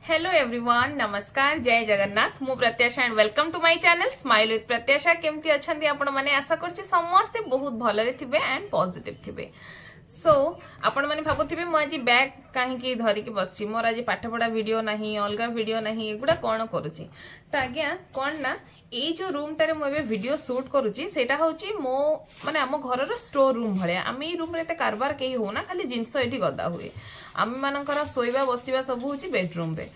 Hello everyone, नमस्कार, जय जगन्नाथ। मु Pratyasha and welcome to my channel smile with Pratyasha. केमती अछंती आपण माने? आशा करछि समस्ते बहुत भलरे थिबे एंड पॉजिटिव थिबे। सो आपण माने भाबुथिबे मु आज बैग काहे धरिकी बसछि, मोर आज पाठपढ़ा वीडियो नहीं, अलगा वीडियो नहीं, एगुडा कोन करूछि त आज्ञा कोन ना ए जो रूम टारे मु एबे वीडियो शूट करूछि सेटा होछि मो माने हम घर रो स्टोर रूम भले। आम ए रूम रे ते कारबार केही हो ना, खाली जिंस एठी गदा हुए। आम मानकर सोइबा बसिबा सब होछि बेडरूम रे।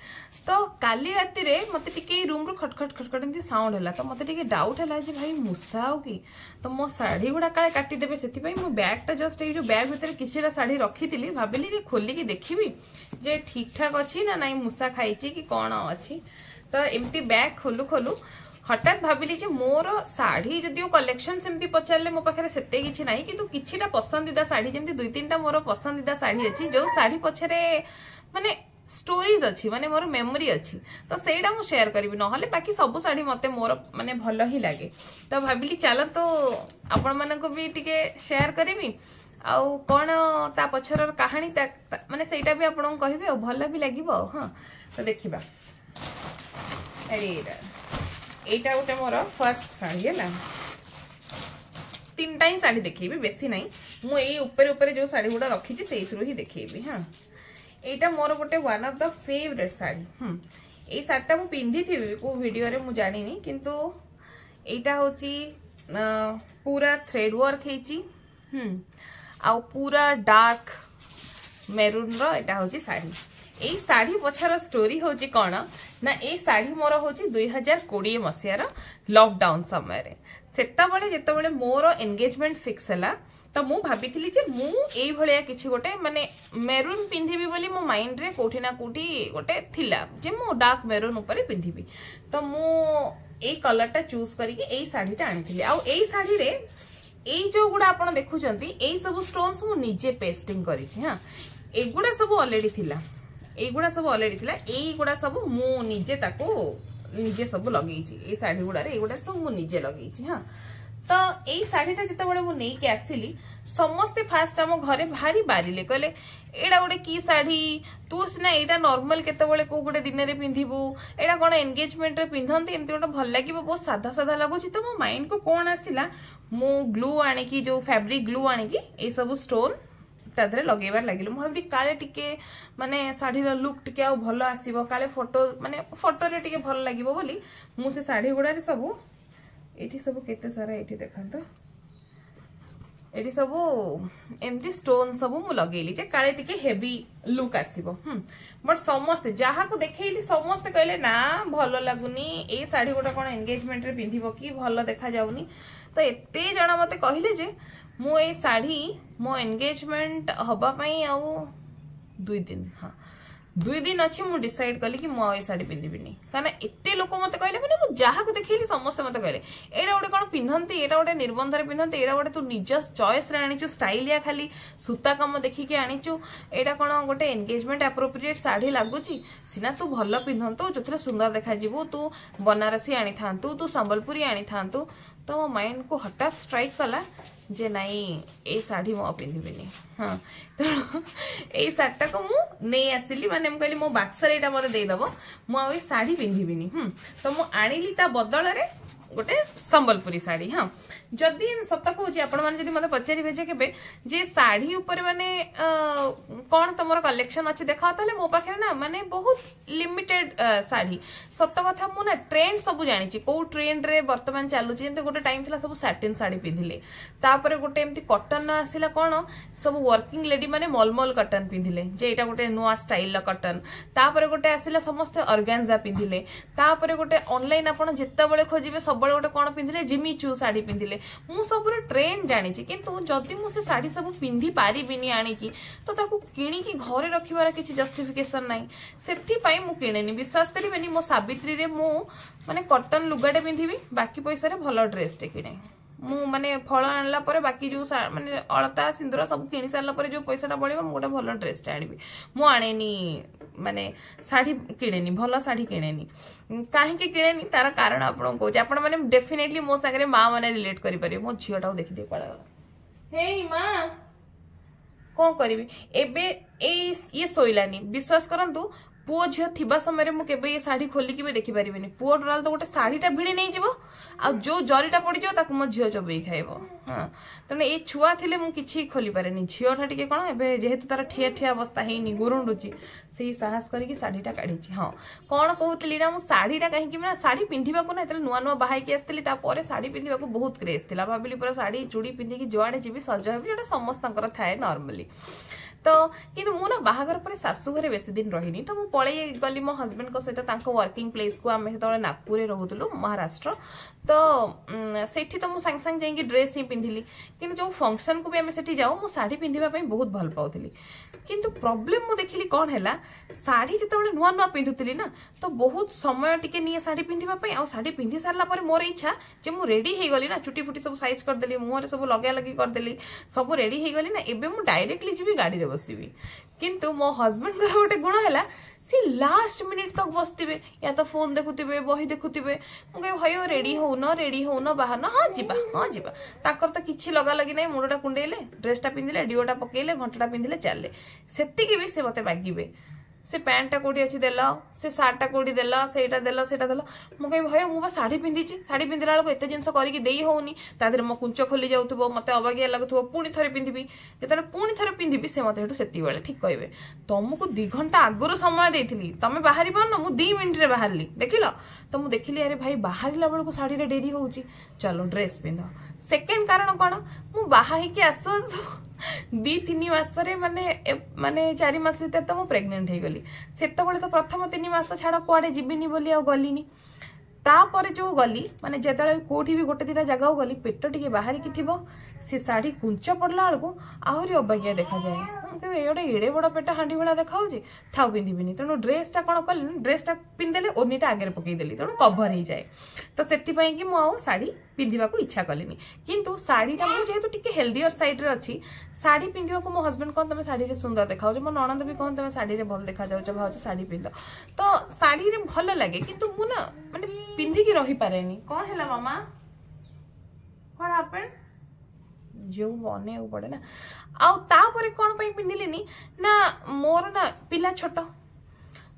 तो काली राति रे मते टिके रूम रो खटखट खटखट एंती साउंड होला, तो मते टिके डाउट होला जे भाई मुसा हो कि, तो मो साड़ी गुडा काळे काटी देबे, सेति पई मो बैग टा जस्ट ए जो बैग भीतर किछिटा साड़ी रखितिली, भाबिली जे खोली की देखिबी जे ठीक ठाक अछि ना नाही, मुसा खाइछि कि कोन अछि। तो एमती बैग खोलु खोलु हठात भाविली जे मोर साड़ी जदिओ कलेक्शन सेमती पचारले मो पाखे सेते किछि नाही, किंतु किछिटा पसंदीदा साड़ी जेमती दुई तीनटा मोर पसंदीदा साड़ी अछि, जो साड़ी पछरे माने स्टोरीज अच्छी, माने मोर मेमोरी अच्छी, तो सेटा मु शेयर करबी। नहले बाकी सब साड़ी मते मोर माने भलो ही लागे, तो भाबिली चलो तो आपण मानको भी टिके शेयर करबी, आउ कोन ता पछरर कहानी माने सेटा भी आपन कहबे, भलो भी लागिबो। हां तो देखिबा। अरे एटा गोटे मोर फर्स्ट साड़ी है, तीनटा ही साड़ी देखेबी, बेसी नहीं। मु एई ऊपर ऊपर जो साड़ी गुडा रखी छी सेइथरो ही देखेबी। हां एटा मोर गोटे one of the favourite sari. ए साड़ीटा मु पिंधि थिबी को वीडियो रे मु जानिनी, किंतु एटा होची पूरा थ्रेड वर्क हेची, आ पूरा डार्क मेरून रो एटा होची साड़ी। ए साड़ी पछार स्टोरी होची कोन ना, ए साड़ी मोर होची 2020 मसियार लॉकडाउन समय रे। सेता बळे जेते बळे मोर एंगेजमेंट फिक्स हला, तो मु भाबिथिली जे मु एई भलिया किछि गोटे माने मेरून पिंधिबी बोली मो माइंड रे कोठी ना कोठी गोटे थिला जे मु डार्क मेरून ऊपर पिंधिबी। तो मु एई कलर टा चूज करके एई साड़ी टा आनिथिली। आ एई साड़ी रे एई जो गुडा आपण देखुचंती एई सब स्टोन्स मु निजे पेस्टिंग करिछि। हां एगुडा सब ऑलरेडी थिला, एगुडा सब ऑलरेडी थिला, एगुडा सब मु निजे ताको निजे सब लगेइछि। ए साड़ी गुडा रे एगुडा सब मु निजे लगेइछि। हां तो एई साड़ीटा जिते बळे मु नेई के आसिली, समस्ते फास्ट आम घरे भारी बारिले, कहले एडा गोटे की साड़ी, तू सिना एडा नॉर्मल केते बळे को गोटे दिन रे पिंधिबू, एडा कोन एंगेजमेंट रे पिंधंती, एमती गोटे भल लागिबो, बहुत सादा सादा लागुची। तो मो माइंड को कोन आसिला, मु ग्लू आनी की जो फैब्रिक ग्लू आनी की ए सब स्टोन तादरे लगेबार लागिलो। मु भाबी काले टिके माने साड़ी रो लुक टिके आ भलो आसीबो, काले फोटो माने फोटो रे टिके भलो लागिबो बोली मु से साड़ी गुडा रे सब एठी सब केते सारा एठी देखंतो, एठी सब एमती स्टोन सब मु लगेली जे काले टिके हेवी लुक आसीबो। बट समस्त जहा को देखेइली समस्त कहले ना भलो लागुनी, ए साड़ी गुडा कोन एंगेजमेंट रे पिंधिबो कि भलो देखा जाउनी। तो एते जणा मते कहिले जे मु ए साड़ी मो एंगेजमेंट हबा पई आउ 2 दिन, हाँ 2 दिन अच्छी मु डिसाइड कली कि मु ए साड़ी पिंधिबिनी, कारण एते लोक मते कहले, माने मु जहा को देखैली समस्त मते कहले एडा गोटे कोन पिंधंती, एडा गोटे निर्बंध रे पिंधंती, एडा गोटे तू निज चॉइस रे आनिचु, स्टाइलिया खाली सूता काम देखि के आनिचु, एडा कोन गोटे एंगेजमेंट एप्रोप्रिएट साड़ी लागुची, सिना तू भलो पिंधंतु जोथरे सुंदर देखा जिवु, तू बनारसी आनी थांतु, तू संबलपुरी आनी थांतु। तो मो माइंड को हठात स्ट्राइक कला जे नाई ए साड़ी मो पिंधिबिनी। हाँ तो ए साड़ीटा को मु नहीं आसिली, माने मु कहली मो बाक्सर एटा मते देई दबो, मु आ ए साड़ी पिंधिबिनी। तो मु आनिली ता बदल रे गोटे संबलपुरी साड़ी। हाँ जदि सत कहूँ आपण मैंने जब मत पचारे जे केबे जे साड़ी ऊपर माने कौन तुम कलेक्शन अच्छी देखा, मो पाखे ना माने बहुत लिमिटेड साड़ी। सत कथा मु ना ट्रेंड सब जानी, कौ ट्रेंड रे वर्तमान चलुची, जमती गोटे टाइम थिला सब सैटिन साड़ी पिंधिले, तापर गोटे एमती कटन आसिला कौन सब वर्किंग लेडी माने मलमल कटन पिंधिले जे एटा गोटे नुआ स्टाइल कटन, तापर गोटे आसिला समस्त ऑर्गेन्जा पिंधिले, तापर गोटे ऑनलाइन आपण जेतेबेले खोजिबे सब गोटे कौन पिंधिले जिमी चू साड़ी पिंधिले। मु सब ट्रेंड जानी, किंतु जदि मु से साड़ी सब पिंधि पारिबिनी आनिकी, तो ताकू किणिकी घरे रखिबार किछि जस्टिफिकेशन नाही, सेथि पई मु किणेनी। विश्वास करिबेनी मो सावित्री रे मु माने कॉटन लुगाटे पिंधिबी, बाकी पैसा रे भलो ड्रेस टे किणे। मु माने फल आणला परे बाकी जो माने अलता सिंदूर सब किणी सारला परे जो पैसाटा बळिबो मु गोटे भलो ड्रेस टे आनिबी। मु आनेनी माने साड़ी किणेनी, भलो साड़ी किणेनी। काहे किणेनी तार कारण आपन कहूँ, आपण माने डेफिनेटली मो संगे माँ माने रिलेट करि परिबे। मो झियोटा देखि दे पळा, हे माँ कोन करिवि एबे ये शोलानी विश्वास करंतु पुओ झील थिबा समय मुझे ये शाढ़ी खोलिकी भी देखी पारि पुओ टोटाल तो गोटे शाढ़ीटा भिड़ी नहीं जीव आ जो जरीटा पड़ज ताकू मो झील चोबई खाइब। हाँ तेणु ये छुआ थे मुझे खोली पारे झीलटा टे कौन ए जेहेतु तार ठिया ठिया अवस्था है गुरुंडुची से साहस करके शाढ़ीटा काढ़ी। हाँ कौन कहती ना मुझे शाढ़ीटा कहीं शाढ़ी पिंधा ना ये नुआ नुआ बाहर आसती शाढ़ी पिंधा बहुत क्रेज था भाविली पूरा शाढ़ी चूड़ी पिंधिकी जुआड़े जी सज हेबी जोटा समस्त थाए नॉर्मली। तो किंतु मु ना बाहागर पर शाशु घरे बेसी दिन रहीनी तो मुझे पलि गली मो हस्बैंड को सहित वर्किंग प्लेस को आम जो नागपुर रोलु महाराष्ट्र तो सेठी तो मुझे सांगे सांगे जाइए ड्रेस ही पिंधिली किंतु जो फंक्शन को भी आम से जाऊ मु साड़ी पिंधिबा बहुत भल पाउथली किंतु प्रॉब्लम मु देखिली कौन है साड़ी जिते नुआ नुआ पिंधुली ना तो बहुत समय टिके नहीं साड़ी पिंधिबा आ साड़ी पिंधि सारा पर मोर इच्छा जे मु रेडी हो गली ना चुटी फुटी सब साइज करदेली मुहरे सब लगा लगी करदेली सब रेडी हो गली ना एबे मु डायरेक्टली जी गाड़ी रे बसबी किंतु मो हस्बैंड गोटे गुण है सी लास्ट मिनिट तक बसते या तो फोन देखुवे बही देखुवे मुझे भाई रेडी हो न बाहर ना हाँ जीवा ताकर तो किसी लगा लगी ना मुंडा कुंडेले ड्रेसटा पिंधिले डीओटा पकेले घंटाटा पिंधिले चले से भी से मत मागिबे से पैंटा कौटी अच्छी देल से सार्टा कौटी देल सेटा देल मुझे भाई मुझे शाढ़ी पिंधि शाढ़ी पिंधला बेलू एत जिन करके होनी तादेह मो कुंच खोली जाऊे मत अबागिया लगुव पुणी थे पिंधि जो पुणी थे पिंधि से मत से ठीक कहे तुमको 2 घंटा आगुरी समय देती तुम बाहरी पार मुझे 2 मिनट में बाहर देख लो तो मुझे देखिली अरे भाई बाहर बेलू शाढ़ी डेरी हो चलो ड्रेस पिंध सेकेंड कारण कौन मु बाहा आसु आसु 2-3 मासरे माने 4 मास भीतर तो मुझे प्रेग्नेंट हो गली से तो प्रथम 3 मास छाड़ कुआडे जीविनी बोली आ गलिनी तापर जो गली माने जेतले कोठी भी गोटे 2टा जगह गली पेट टिके बाहर की थी से शाढ़ी कुंच पड़ला बेलू आहरी अबागिया देखा जाए ये एड़े बड़ पेट हाँडी भाया देखा था पिंधि तेणु ड्रेसटा कौन कल ड्रेसटा पिंधेले ओनीटा आगे पकईदेली तेणु कभर हो जाए तो से कि मुझे शाढ़ी पिंधा इच्छा कलिनी किंतु शाढ़ीटा मुझे जेहेतु टिके हेल्दियर साइड रे अच्छी शाढ़ी पिंधा मो हस्बैंड कहते तुम शाढ़ी सुंदर देखा मो ननद भी कहते तुम शाढ़ी भल देखा भाव शाढ़ी पिंध तो शाढ़ी भल लगे किंतु मु ना माने पिंधिकी रही पारे कौन है मामा कौन हैपेंड जो बने पड़े ना आउे कौन पिंधिली ना मोर ना पिला छोट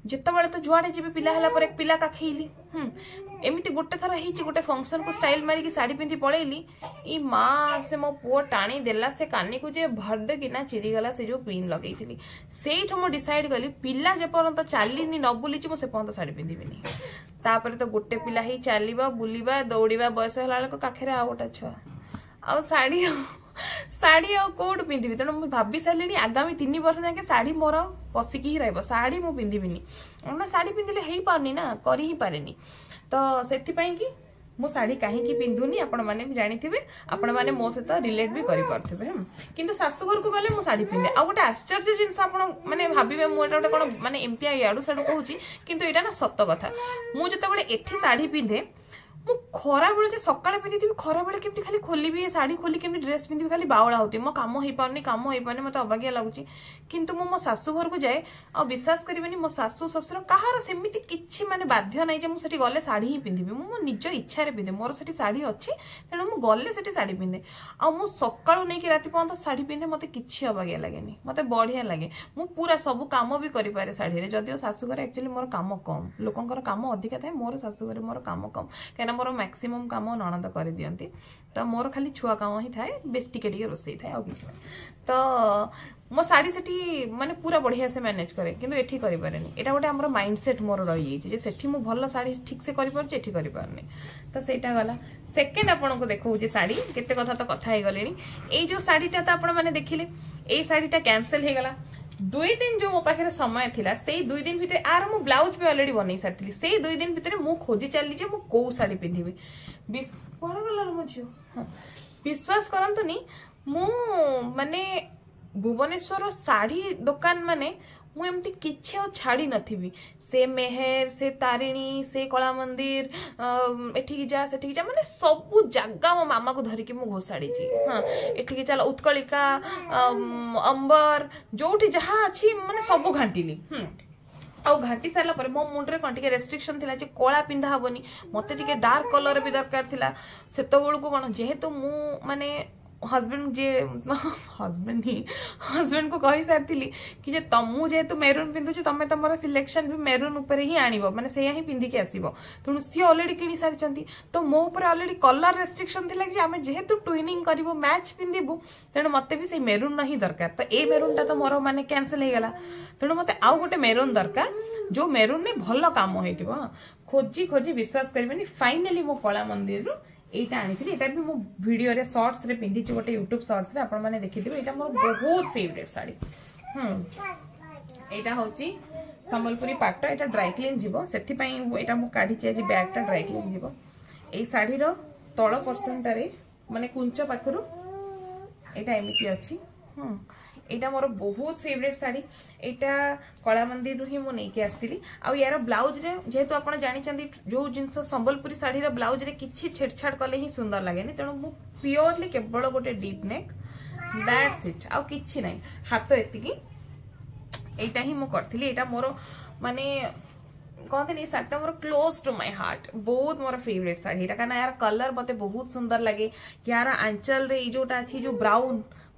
जिते तो जुआड़े जी पिला है एक पिला काखेली एमती गोटे थर गोटे फंक्शन को स्टाइल मारिकी शाढ़ी पिंधि पलैली ई माँ से मो पुओ टाणी देला से कानी को जे भड़ किना चिरीगला से जो पिन लगे से डिसाइड कली पिला जेपर्यंत चलनी न बुली मुझे पर्यंत शाढ़ी पिंधिबिनी तापर तो गोटे पिला ही चलवा बुलवा दौड़ा बयस है काखे आ गोटे छुआ आ शाढ़ी शाढ़ी कौट पिंधि तेणु मुझे भाभी सारे आगामी 3 वर्ष जाके शाढ़ी मोर पशिकी ही रही शाढ़ी मुझे पिंधिबिनी ना शाढ़ी पिंधिले हो पारनी ना कर ही पारे तो से मु शाढ़ी कहीं पिंधुनी आपण मैंने भी जानी आपण मैंने मो सहित रिलेट भी करें किंतु शाशुघर को गले शाढ़ी पिंधे आ गोटे आश्चर्य जिनस मैंने भावे मुझे गोटे कौन मैंने एमती याड़ू साड़ू कहूँ किंतु यहाँ ना सत कथा मुझे एठी शाढ़ी पिंधे मु खरा बेले सकाଳେ पिंधि खरा बेले केमती खाली खोली शाढ़ी खोली केमती ड्रेस पिंधि खाली बावला होती मो काम हो पारनी मत अबागिया लगुच किंतु मो शाशु घर को जाए आ विश्वास करेनि मो शाशु ससुर कहार सेमती किछि माने बाध्य नहीं मुझे गले शाढ़ी ही पिंधि मो निज इच्छा पिंधे मोर से शाढ़ी अच्छी तेणु मु गले से शाढ़ी पिंधे आ मु सकाळु नहीं कि राति पर्यंत शाढ़ी पिंधे मत किछि अबागिया लगे मत बढ़िया लगे मु पूरा सब काम भी करि पारे शाढ़ी रे जदिओ शाशु घर एक्चुअली मोर काम कम लोकंकर काम अधिका थाए मोर शाशु घर मोर काम कम कहीं मोर मैक्सिमम काम ननद कर दियंती तो मोर खाली छुआ काम ही थाए बेस टिके रोसई थाए आ किछि तो मो शाढ़ी से माने पूरा बढ़िया से मैनेज करे किंतु एठी करि पारेनी एटा गोटे हमर माइंडसेट मोर रही जे सेठी मु भल शाढ़ी ठीक से करि पारछि एठी करि पारनी तो सेटा गला सेकेंड आपन को देखौ जे शाढ़ी केते कथा तो कथा हे गलेनी ए जो शाढ़ीटा तो आपन माने देखिले ए शाढ़ीटा कैंसिल हे गला 2 दिन जो मो पाखे समय थिला से 2 दिन भितर आर मु ब्लाउज भी ऑलरेडी बनै सारथिली से 2 दिन भितर मु खोजी चली जे मु को शाढ़ी पिंधिबी विश्वास करंतुनी मु माने भुवनेश्वर शाढ़ी दुकान माने मु एमती किछि छाड़ी नथिबी से मेहर से तारिणी से कला मंदिर एठी जा सेठी जा माने सब जगह मो मामा को धरिकी मु घोषाड़ी छी हां एठी चला उत्कलिका अंबर जोठी जहा अछि माने सब घांटीली आ घाटी सारा पर मो मुंडरे कौन टे रेस्ट्रिक्शन थिला जे कला पिंधा हेनी मत टे डार्क कलर भी दरकार थिला सेत बेलू कौन जेहेतु मु माने हस्बैंड जे हस्बैंड ही हस्बैंड को कही सारी कि जे तमु जेहेतु मेरून पिंधुचे तमें तुम सिलेक्शन भी मेरून उपर ही आनिबो माने सेया ही पिंधिकी आसीबो तेणु सी ऑलरेडी किनी सारी तो मो ऊपर ऑलरेडी कलर रेस्ट्रिक्शन थिला कि आमे जेहेतु ट्विनिंग करिवो मैच पिंधिबु तेणु मते भी से मेरून नहीं दरकार तो ए मेरून टा तो मोर माने कैंसिल हो गला तेणु मते आउ गोटे मेरून दरकार जो मेरून ने भलो काम होइतिबो खोजी खोजी विश्वास करबेनी फाइनली मो कला मंदिर रु एटा आनी एटा भी मो वीडियो रे शॉर्ट्स रे पिंधी गोटे यूट्यूब शॉर्ट्स रे आपण माने देखिथिबे एटा मोर बहुत फेवरेट साड़ी एटा होची संबलपुरी पाट एटा ड्राई क्लीन जीवो सेथि पई एटा मो काढी छि आज बैग टा ड्राई क्लीन जीवो ए साड़ी रो तळ पर्सन रे माने कुंच पाखरु एटा एमिति अछि एटा मोर बहुत फेवरेट साड़ी एटा कला मंदिर रु ही मु नै के आस्तिली आ यार ब्लाउज रे जेहेतु आपण जानि चंदी जो जिंस संबलपुरी साड़ी रो ब्लाउज रे किछि छेड़छाड़ कले ही सुंदर लागेनी तेणु मु प्योरली केवल गोटे डीप नेक दैट्स इट आ किछि नै हाथ एतिकी एटा ही मु करथिली एटा मोर माने कहते नहीं sari more close to my heart बहुत मोर फेवरेट साड़ी एटा काना यार कलर मते बहुत सुंदर लगे यार आंचल रे ई जोटा अछि जो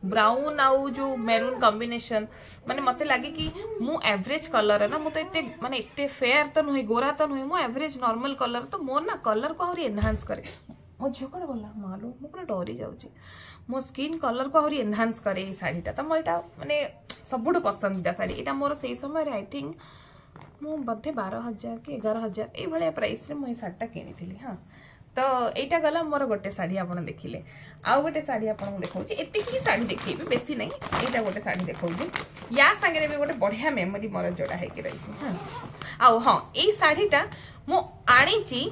ब्राउन आउ जो मेरून कॉम्बिनेशन माने मते लगे कि मु एवरेज कलर है ना मु तो इते माने इते फेयर तो नुहे गोरा तो नुहे मु एवरेज नॉर्मल कलर तो मोर ना कलर को आहुरी एनहांस करे मो झियो कड़े बोला मालो मु पूरा डरी जाउची मो स्किन कलर को आहुरी एनहांस करे ए साड़ीटा तो मोटा माने सबुठ पसंदीदा साड़ी एटा मोर सेही समय रे आई थिंक मु बधे 12,000 कि 11,000 ए भले प्राइस रे मु ए साड़ीटा किनिथिली हां तो एटा गला मोर गोटे साड़ी आपण देखिले आउ गोटे साड़ी आपण देखौची एतिकी साड़ी देखैबे बेसी नै एटा गोटे साड़ी देखौची या संगे भी गोटे बढ़िया मेमोरी मोर जोड़ा है कि रही हां आउ हां ए साड़ीटा मु आनीची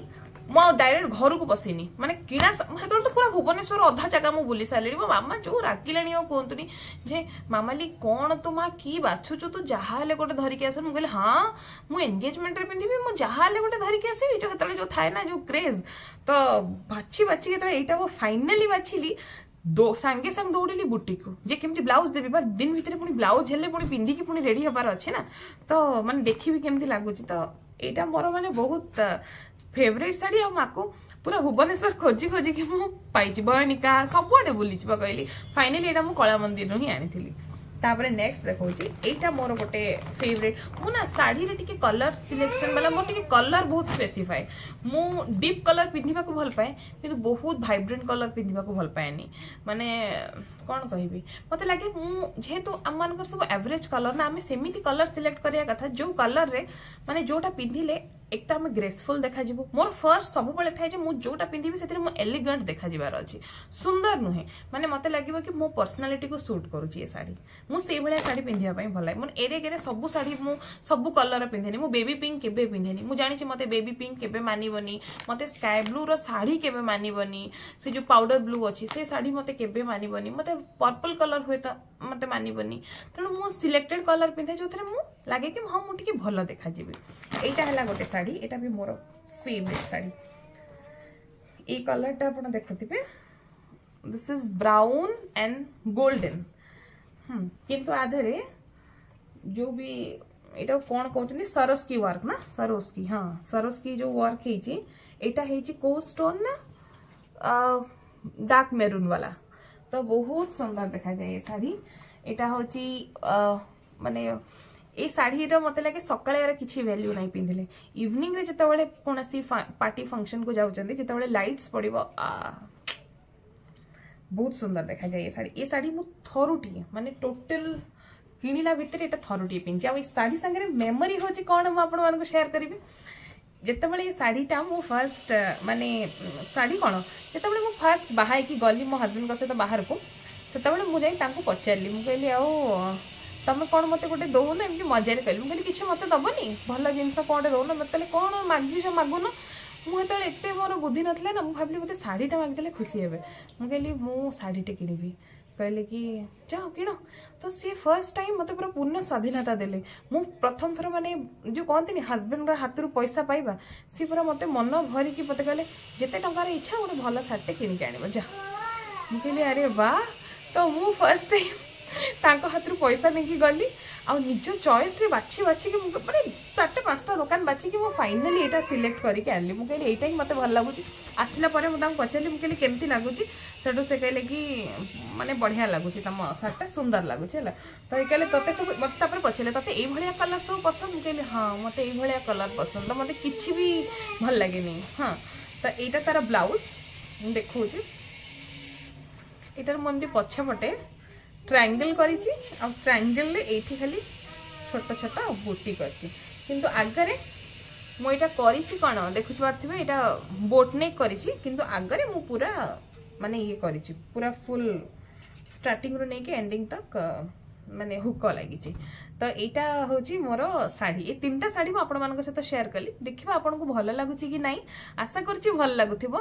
मु डायरेक्ट घर को बसिनी माने किणा हेतल तो पूरा भुवनेश्वर अधा जगह मु बुली सालेनी मो मामा जो रागिलानी आ कोंतनी जे मामाली कोन तो मा की बाछुचु तू जहाले गोटे धरि के आसन मु कहले हां मु एंगेजमेंट रे पिंधिबी मु जहाले गोटे धरि के आसीबी जो हेतल जो थाए ना जो क्रेज तो बाछी बाछी के एटा वो फाइनली बाछिली दो सांगे सांग दौड़िली बुटीक को जे केमती ब्लाउज देबी बार दिन भीतर पुनी ब्लाउज हेले पुनी पिंधी की पुनी रेडी हबार अछि ना तो माने देखिबी केमती लागुची तो एटा मोर माने बहुत फेवरेट साड़ी आ माको पूरा भुवनेश्वर खोजी खोजी कि मु पाइची बयनिका सबुआडे बुली कहली फाइनली एटा मु कला मंदिर ही आनी तापरे नेक्स्ट देखौची एटा मोर गोटे फेवरेट मु ना साड़ी रे टिके कलर सिलेक्शन वाला मोर टिके कलर बहुत स्पेसिफाई मु डीप कलर पिंधिबा को भल पाए किंतु बहुत वाइब्रेंट कलर पिंधिबा को भल पाएनी माने कोन कहिबी मते लागे मु जेहेतु हम मानकर सब एवरेज कलर ना हमें सेमिति कलर सिलेक्ट करिया कथा जो कलर रे माने जोटा पिंधिले एक तो हमें ग्रेसफुल देखा जिवो मोर फर्स्ट सब बेले थाए जे मु जोटा पिंधिबी सेतिर मु एलिगेंट देखा जिवार अछि सुंदर नुहे माने मते लागिबो कि मो पर्सनालिटी को सूट करूची ए साड़ी मु से भले साड़ी पिंधिया पई भल लागे मन एरे गेरे सब साड़ी मु सब कलर पिंधेनी मु बेबी पिंक केबे पिंधेनी मु जानि छि मते बेबी पिंक केबे मानिबनी मते स्काई ब्लू रो साड़ी केबे मानिबनी से जो पाउडर ब्लू अछि से साड़ी मते केबे मानिबनी मते पर्पल कलर होय त मते मानिबनी तणु मु सिलेक्टेड कलर पिंधे जोथरे मु लागे कि हां मु टिके भलो देखा जिबे एटा हला गोटे साड़ी एटा भी मोर फेवरेट साड़ी ए कलर टा आपण देखथिबे this is brown and golden किंतु आधरे जो भी एटा कोन कहउछनी सरोस्की वर्क ना सरोस्की हां सरोस्की जो वर्क हेची एटा हेची को स्टोन ना डार्क मेरून वाला तो बहुत सुंदर देखा जाए ये साड़ी एटा होची माने ए साड़ी रो मते लागे सकाळे यार किछि वैल्यू नाही पिंधिले इवनिंग रे जतबेले कोनसी पार्टी फंक्शन को जाउचंदी जतबेले लाइट्स पड़िबो बहुत सुंदर देखा जाए ये साड़ी मु थरुटी माने टोटल किनिला भितर एटा थरुटी पिंచి आ साड़ी संगे मेमोरी होची कोन म आपण मान को शेयर करबी जेतबेले ये साड़ीटा मु फर्स्ट माने साड़ी कोन जेतबेले मु फर्स्ट बाहाई की गली मो हस्बैंड को सहित बाहर को सेतबेले मु जाई तांको पचारली मु कहली आ तमे कोन मते गोटे दो ना एमकी मजा रे कहली मु कहली किछ मते दबनी भल जिंस कोन दो ना मते कोन मागबी छ मागुनो मु हेतले एते मोर बुद्धि नथले ना मु भाबली मते साड़ीटा मागदेले खुशी हेबे मु कहली मु साड़ीटे किनिबी कहले कि जाओ किण तो सी फर्स्ट टाइम मते पूरा पूर्ण स्वाधीनता देले मु प्रथम थर माने जो कहते हस्बैंड हाथ पैसा पाइबा सी पूरा मते मन भरी कि मते कहले जेते टंकार इच्छा गोटे भल साड़ीटे किनिक आनिबो जा मु कहली अरे वाह तो मु फर्स्ट टाइम तांको हाथ पैसा नहीं गली आ निज चॉइस रे बाछी बाछी के माने 4-5टा दुकान बाची कि मो फाइनली एटा सिलेक्ट करके आनली मु कहली एटा ही मते भल लागुची आसला परे मु तांको पचारली मु कहली केमती लागुची सेटू से कहले कि माने बढ़िया लागुची तम सार्टा सुंदर लागुची हला तो ए कहले तते सब मते तापर पचले तते ए भलिया कलर सब पसंद मु कहली हां मते ए भलिया कलर पसंद तो मते किछि भी भल लागेनी हां तो एटा तार ब्लाउज देखौ छी एटार मंदी पछे पटे ट्रायंगल करिची आ ट्रायंगल ले एठी खाली छोटा छोटा बूटी करची किंतु आगरे मु एटा करिची कोन देखु पारथिबे एटा बोट नेक करिची किंतु आगरे मु पूरा माने ये करिची पूरा फुल स्टार्टिंग रो नेके एंडिंग तक माने हुक लागिची तो एटा होची मोर साड़ी ए तीनटा साड़ी मु आपण मानक सहित शेयर कली देखिबा आपण को भल लागुची कि नाही आशा करची भल लागुथिबो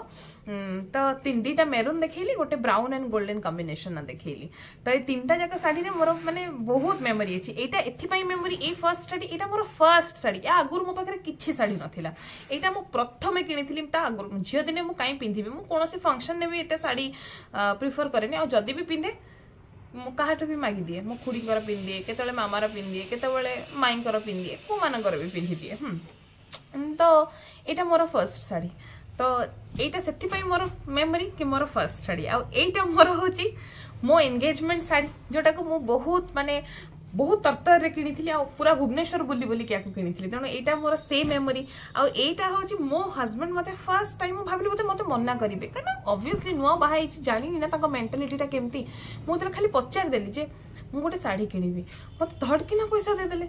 तो तीन दीटा मेरून देखैली गोटे ब्राउन एंड गोल्डन कॉम्बिनेशन देखैली तो ए तीनटा जाक साड़ी रे मोर माने बहुत मेमोरी अछि एटा एथि पई मेमोरी ए फर्स्ट साड़ी एटा मोर फर्स्ट साड़ी या आगुर मो पाखरे किछि साड़ी नथिला एटा मु प्रथमे किनिथिली ता आगुर जियो दिने मु काई पिंधिबी मु कोनोसी फंक्शन ने भी एटा साड़ी प्रिफर करेनी आ जदी भी पिंधे मु काहाठ भी मागी दिए मो खुड़ी कर पिन दिए केतले मामार पिन दिए केतले माई कर पिन दिए को मानकर भी पिन दिए तो एटा मोर फर्स्ट साड़ी तो एटा सेति पई मोर मेमोरी कि मोर फर्स्ट साड़ी आ एटा मोर होची मो एंगेजमेंट साड़ी जोटा को मु बहुत माने बहुत तरतर रे किनिथिली आ पूरा भुवनेश्वर बुली बुली क्या को किनिथिली तेणु एटा मोर से मेमोरी आ एटा होची मो हस्बैंड मते फर्स्ट टाइम भाबली मते मना करिवे कारण ऑब्वियसली नुआ बाहा जानी ना ताको मेंटालिटीटा केमती मु तर खाली पचार देली जे मु गोटे साड़ी किनिबी मते धड़किना पैसा दे देले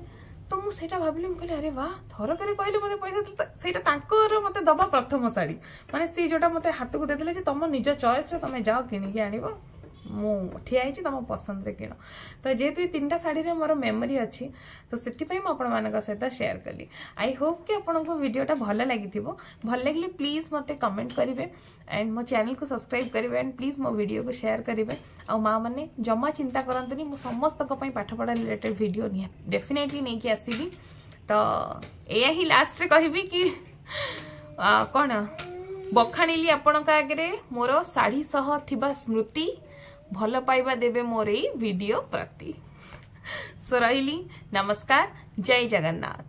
तो मु सेटा भाबली मु कहले अरे वाह थरकरे कहले मते पैसा दे सेटा तांकर मते दबा प्रथम साड़ी माने सी जोटा मते हाथ को दे देले जे तुम निज चॉइस रे तमे जाओ किनि के आनिबो मु ठिया है तुम पसंद रे किण तो जेहेतु तीनटा साड़ी रे मोर मेमोरी अच्छी तो से आपण सहित शेयर कली आई होप कि आपन को वीडियोटा भल लगी भल लगे प्लीज मते कमेंट करेंगे एंड मो चैनल को सब्सक्राइब करेंगे एंड प्लीज मो वीडियो को शेयर करेंगे आ माँ मैंने जमा चिंता करंतनी मु समस्त पाठपढ़ा रिलेटेड वीडियो डेफिनेटली नहीं कि आसीबी तो एया ही लास्ट रे कहबी कि कौन बखाणिली आपण आगे मोर साड़ी सह थिबा स्मृति भल पाइबा देवे मोर वीडियो प्रति सो रही नमस्कार जय जगन्नाथ।